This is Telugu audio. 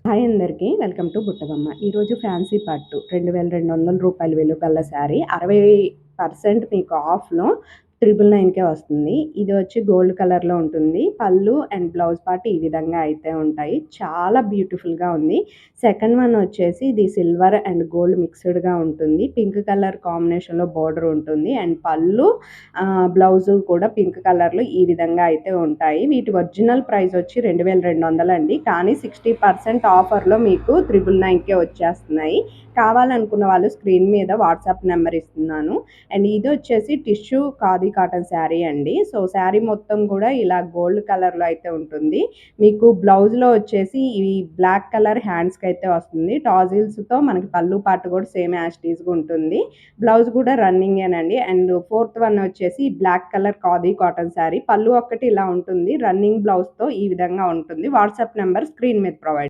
హాయ్ అందరికీ. Welcome to Buttabomma. ఈరోజు ఫ్యాన్సీ పట్టు రూ. 2200 విలువ గల శారీ 60% మీకు ఆఫ్‌లో 999కే వస్తుంది. ఇది వచ్చి గోల్డ్ కలర్‌లో ఉంటుంది. పళ్ళు అండ్ బ్లౌజ్ పార్ట్ ఈ విధంగా అయితే ఉంటాయి. చాలా బ్యూటిఫుల్‌గా ఉంది. సెకండ్ వన్ వచ్చేసి ఇది సిల్వర్ అండ్ గోల్డ్ మిక్స్‌డ్‌గా ఉంటుంది. పింక్ కలర్ కాంబినేషన్‌లో బోర్డర్ ఉంటుంది. అండ్ పళ్ళు బ్లౌజు కూడా పింక్ కలర్‌లో ఈ విధంగా అయితే ఉంటాయి. వీటి ఒరిజినల్ ప్రైస్ వచ్చి 2200 అండి. కానీ 60% ఆఫర్‌లో మీకు 999కే వచ్చేస్తున్నాయి. కావాలనుకున్న వాళ్ళు స్క్రీన్ మీద వాట్సాప్ నెంబర్ ఇస్తున్నాను. అండ్ ఇది వచ్చేసి టిష్యూ ఖాదీ కాటన్ శారీ అండి. సో శారీ మొత్తం కూడా ఇలా గోల్డ్ కలర్‌లో అయితే ఉంటుంది. మీకు బ్లౌజ్‌లో వచ్చేసి ఈ బ్లాక్ కలర్ హ్యాండ్స్‌కి అయితే వస్తుంది. టాజిల్స్‌తో మనకి పళ్ళు పార్ట్ కూడా సేమ్ యాజ్ టీజ్‌గా ఉంటుంది. బ్లౌజ్ కూడా రన్నింగేనండి. అండ్ ఫోర్త్ వన్ వచ్చేసి black colour khadi cotton sari. పళ్ళు ఒక్కటి ఇలా ఉంటుంది. రన్నింగ్ బ్లౌజ్‌తో ఈ విధంగా ఉంటుంది. వాట్సాప్ నెంబర్ స్క్రీన్ మీద ప్రొవైడ్